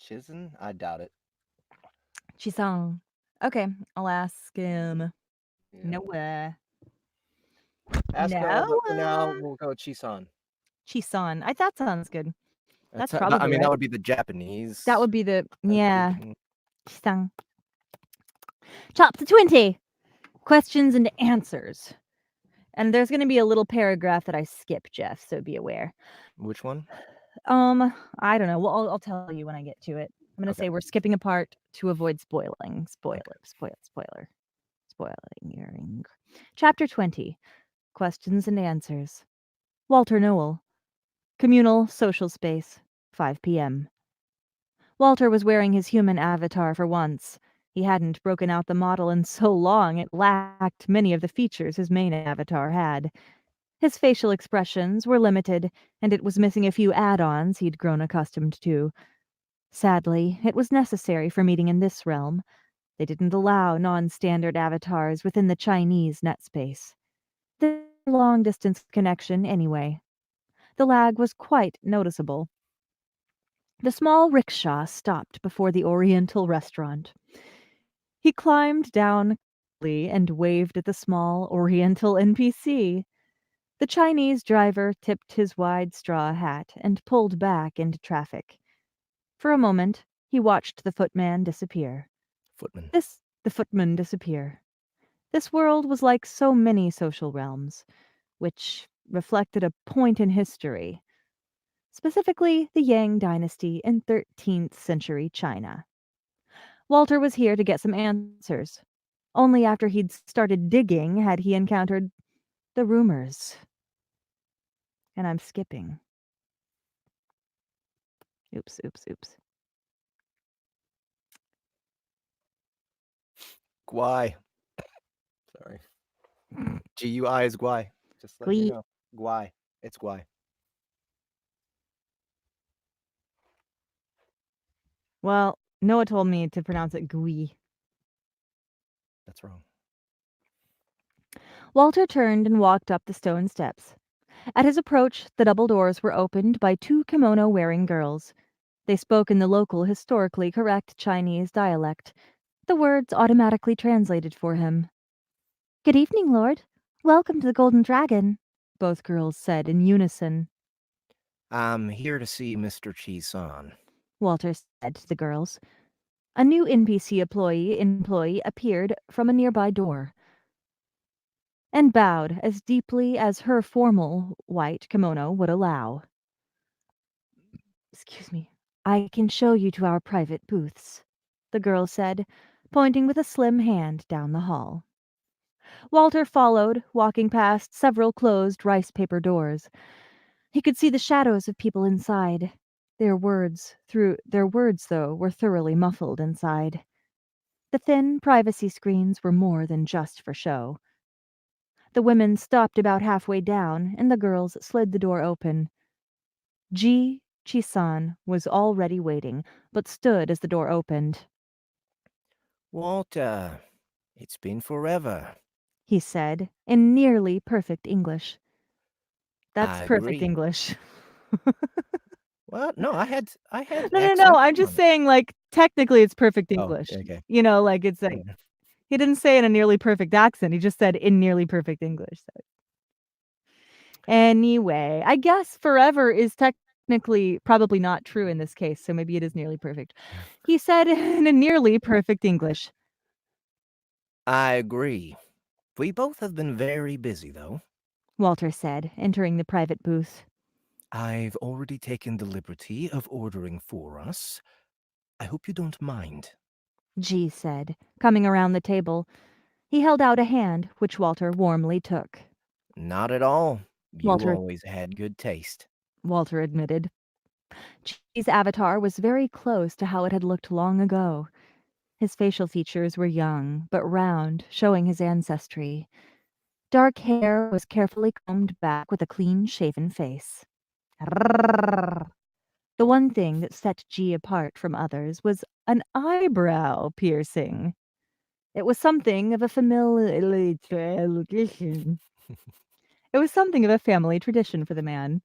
Chisen? I doubt it. Chisong. Okay, I'll ask him. Yeah. Noah. Ask Noah, but for now we'll go Chisan. Chison. That sounds good. That's I probably mean, right. that would be the Japanese. That would be the Chisong. Chapter 20. Questions and answers. And there's going to be a little paragraph that I skip, Jeff, so be aware. Which one? I don't know. Well, I'll tell you when I get to it. I'm going to say we're skipping a part to avoid spoiling. Spoiling. Chapter 20. Questions and answers. Walter Noel. Communal social space. 5 p.m. Walter was wearing his human avatar for once. He hadn't broken out the model in so long it lacked many of the features his main avatar had. His facial expressions were limited, and it was missing a few add-ons he'd grown accustomed to. Sadly, it was necessary for meeting in this realm. They didn't allow non-standard avatars within the Chinese net space. The long-distance connection, anyway. The lag was quite noticeable. The small rickshaw stopped before the Oriental restaurant. He climbed down and waved at the small Oriental NPC. The Chinese driver tipped his wide straw hat and pulled back into traffic. For a moment, he watched the footman disappear. The footman disappear. This world was like so many social realms, which reflected a point in history, specifically the Yang dynasty in 13th century China. Walter was here to get some answers. Only after he'd started digging had he encountered the rumors. And I'm skipping. Oops. Guai. Sorry. GUI is Guai. Just let you know. Guai. It's Guai. Well, Noah told me to pronounce it Gui. That's wrong. Walter turned and walked up the stone steps. At his approach, the double doors were opened by two kimono-wearing girls. They spoke in the local, historically correct Chinese dialect. The words automatically translated for him. "Good evening, Lord. Welcome to the Golden Dragon," both girls said in unison. I'm here to see Mr. Chi-san. Walter said to the girls. A new NPC employee appeared from a nearby door and bowed as deeply as her formal white kimono would allow. "Excuse me. I can show you to our private booths," the girl said, pointing with a slim hand down the hall. Walter followed, walking past several closed rice paper doors. He could see the shadows of people inside. Their words, though, were thoroughly muffled inside. The thin privacy screens were more than just for show. The women stopped about halfway down, and the girls slid the door open. Chi-san was already waiting, but stood as the door opened. Walter, it's been forever. He said, in nearly perfect English. That's I perfect agree. English. What? No, I had No. I'm accents just on it. saying, like, technically it's perfect Oh, English. okay. Like, it's like, Yeah. he didn't say in a nearly perfect accent. He just said in nearly perfect English. So. Anyway, I guess forever is technically probably not true in this case, so maybe it is nearly perfect. He said in a nearly perfect English. I agree. We both have been very busy, though. Walter said, entering the private booth. I've already taken the liberty of ordering for us. I hope you don't mind. G said, coming around the table. He held out a hand, which Walter warmly took. Not at all. You Walter always had good taste. Walter admitted. G's avatar was very close to how it had looked long ago. His facial features were young, but round, showing his ancestry. Dark hair was carefully combed back with a clean-shaven face. The one thing that set G apart from others was an eyebrow piercing. It was something of a family tradition. It was something of a family tradition for the man,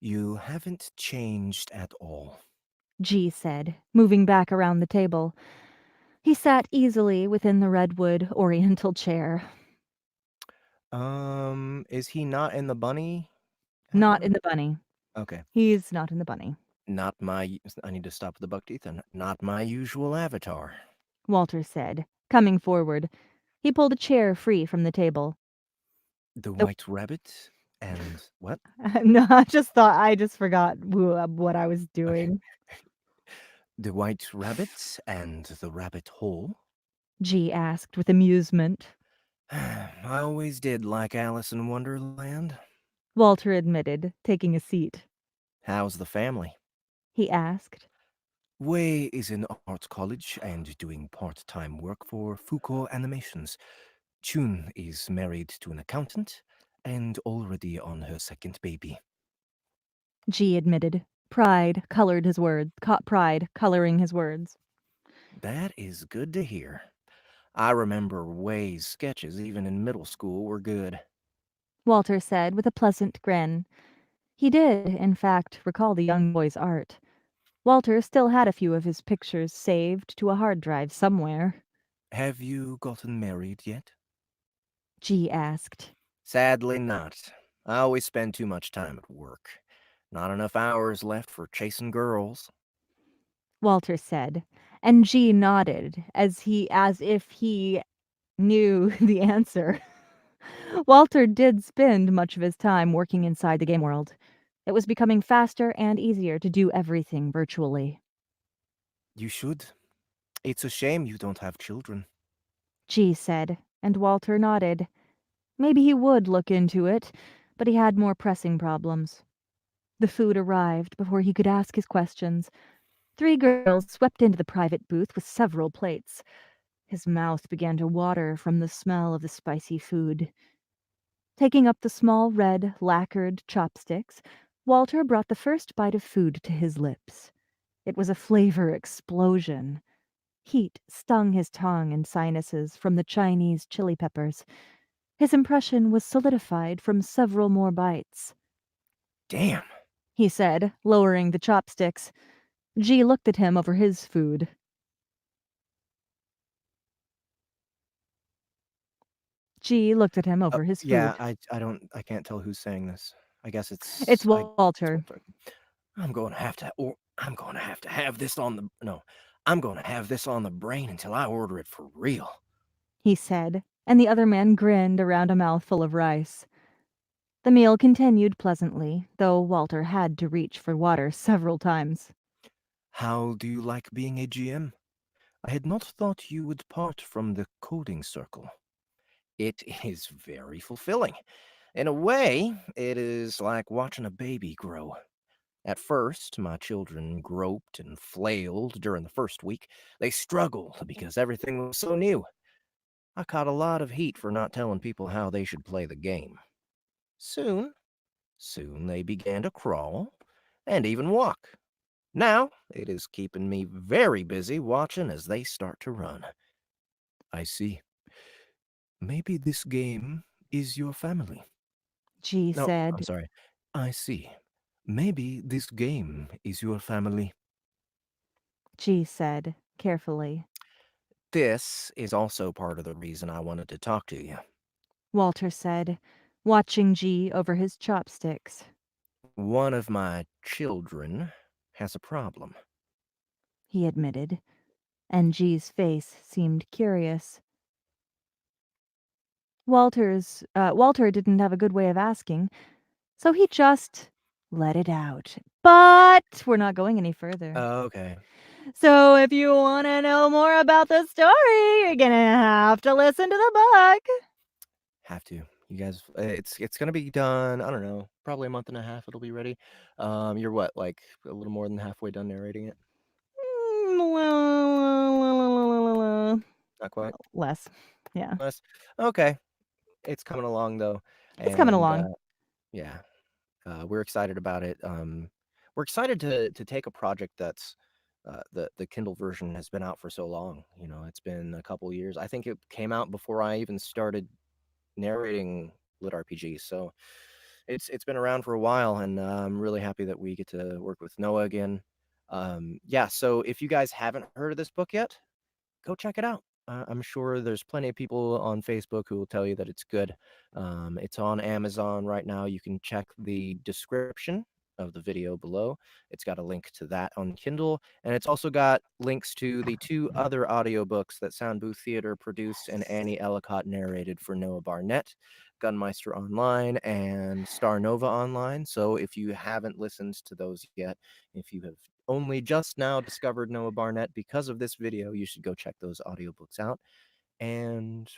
You haven't changed at all. G said, moving back around the table. He sat easily within the redwood oriental chair. Is he not in the bunny Not avatar? in the bunny. Okay. He's not in the bunny. Not my. I need to stop with the buck teeth. And not my usual avatar. Walter said, coming forward. He pulled a chair free from the table. The The white rabbit and what? No, I just forgot what I was Okay. doing. The white rabbit and the rabbit hole. G asked with amusement. I always did like Alice in Wonderland. Walter admitted, taking a seat. How's the family? He asked. Wei is in art college and doing part-time work for Foucault Animations. Chun is married to an accountant and already on her second baby. G admitted. Pride coloring his words. That is good to hear. I remember Wei's sketches, even in middle school, were good. Walter said with a pleasant grin. He did, in fact, recall the young boy's art. Walter still had a few of his pictures saved to a hard drive somewhere. Have you gotten married yet? G asked. Sadly not. I always spend too much time at work. Not enough hours left for chasing girls. Walter said, and G nodded as if he knew the answer. Walter did spend much of his time working inside the game world. It was becoming faster and easier to do everything virtually. You should. It's a shame you don't have children. G said, and Walter nodded. Maybe he would look into it, but he had more pressing problems. The food arrived before he could ask his questions. 3 girls swept into the private booth with several plates. His mouth began to water from the smell of the spicy food. Taking up the small red, lacquered chopsticks, Walter brought the first bite of food to his lips. It was a flavor explosion. Heat stung his tongue and sinuses from the Chinese chili peppers. His impression was solidified from several more bites. Damn. He said, lowering the chopsticks. G looked at him over his food. G looked at him over his Yeah, food. I can't tell who's saying this. I guess It's it's Walter, Walter. I'm going to have this on the no. I'm going to have this on the brain until I order it for real. he said, and the other man grinned around a mouthful of rice. The meal continued pleasantly, though Walter had to reach for water several times. How do you like being a GM? I had not thought you would part from the coding circle. It is very fulfilling. In a way, it is like watching a baby grow. At first, my children groped and flailed during the first week. They struggled because everything was so new. I caught a lot of heat for not telling people how they should play the game. Soon, soon they began to crawl and even walk. Now, it is keeping me very busy watching as they start to run. I see. Maybe this game is your family. G No, I'm said. sorry. I see. Maybe this game is your family. G said, carefully. This is also part of the reason I wanted to talk to you. Walter said, watching G over his chopsticks. One of my children has a problem. He admitted, and G's face seemed curious. Walter didn't have a good way of asking, so he just let it out. But we're not going any further. Oh, okay. So if you want to know more about the story, you're going to have to listen to the book. Have to. You guys, it's gonna be done. I don't know, probably a month and a half. It'll be ready. You're what, like a little more than halfway done narrating it? Not quite. Less. Yeah. Less. Okay, it's coming along though, It's coming and along. yeah, we're excited about it. We're excited to take a project that's the Kindle version has been out for so long. You know, it's been a couple years. I think it came out before I even started narrating lit RPGs. So it's been around for a while, and I'm really happy that we get to work with Noah again. Yeah. So if you guys haven't heard of this book yet, go check it out. I'm sure there's plenty of people on Facebook who will tell you that it's good. It's on Amazon right now. You can check the description of the video below. It's got a link to that on Kindle, and it's also got links to the two other audiobooks that Soundbooth Theater produced and Annie Ellicott narrated for Noah Barnett, Gunmeister Online and Star Nova Online. So if you haven't listened to those yet, if you have only just now discovered Noah Barnett because of this video, you should go check those audiobooks out. And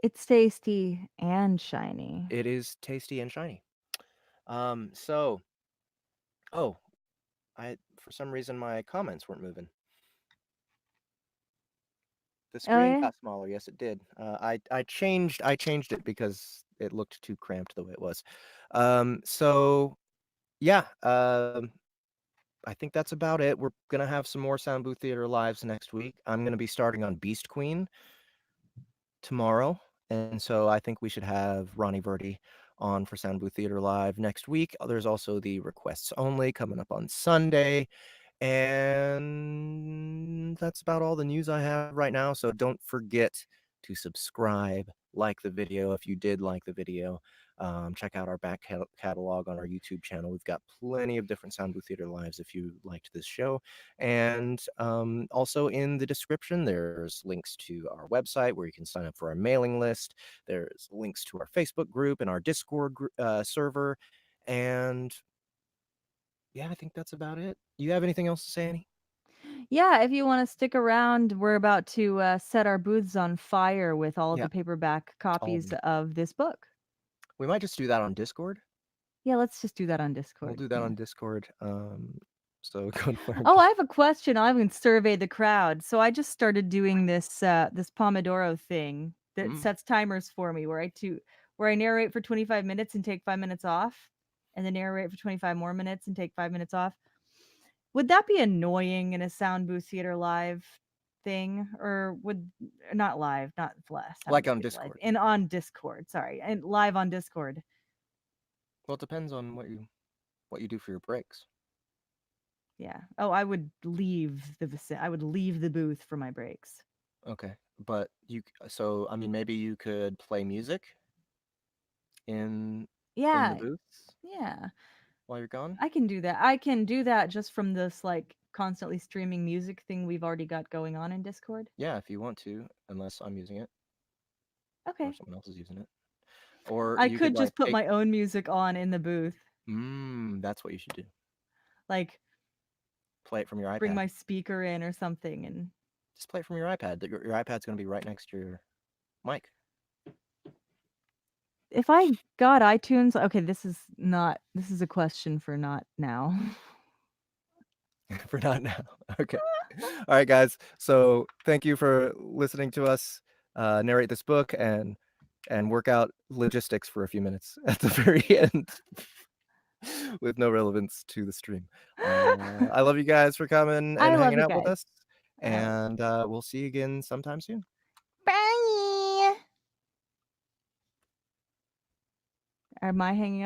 It's tasty and shiny. it is tasty and shiny. So, oh, I for some reason my comments weren't moving. The Oh, screen yeah? got smaller. Yes, it did. I changed it because it looked too cramped the way it was. So yeah. I think that's about it. We're gonna have some more Sound Booth Theater lives next week. I'm gonna be starting on Beast Queen tomorrow, and so I think we should have Ronnie Verdi on for Sound Booth Theater Live next week. There's also the requests only coming up on Sunday, and that's about all the news I have right now. So don't forget to subscribe, like the video if you did like the video. Check out our back catalog on our YouTube channel. We've got plenty of different Sound Booth Theater lives if you liked this show. And also in the description, there's links to our website where you can sign up for our mailing list. There's links to our Facebook group and our Discord server. And yeah, I think that's about it. You have anything else to say, Annie? Yeah, if you want to stick around, we're about to set our booths on fire with all of Yeah, the paperback all of copies them. of this book. We might just do that on Discord. Yeah, let's just do that on We'll Discord. do that Yeah. on Discord. So go to our Oh, I have a question. I haven't surveyed the crowd. So I just started doing this Pomodoro thing that Mm. sets timers for me where I narrate for 25 minutes and take 5 minutes off and then narrate for 25 more minutes and take 5 minutes off. Would that be annoying in a sound booth theater live thing or would not live, not sound Like booth on theater live Discord. and on Discord, sorry, and live on Discord. Well, it depends on what you do for your breaks. Yeah. Oh, I would leave I would leave the booth for my breaks. Okay, but so I mean, maybe you could play music in the Yeah. booth Yeah. while you're gone. I can do that. I can do that just from this like constantly streaming music thing we've already got going on in Discord. Yeah, if you want to, unless I'm using it or Okay. someone else is using it, or I you could could like just put take. my own music on in the booth. That's what you should do. Like Play it from your bring iPad. my speaker in or something and Just play it from your iPad. Your iPad's going to be right next to your mic. if I got iTunes, okay, this is a question for not now. For not now. Okay. All right, guys. So thank you for listening to us narrate this book and work out logistics for a few minutes at the very end with no relevance to the stream. I love you guys for coming I and love hanging you out with guys. us, and we'll see you again sometime soon. Bye. Am I hanging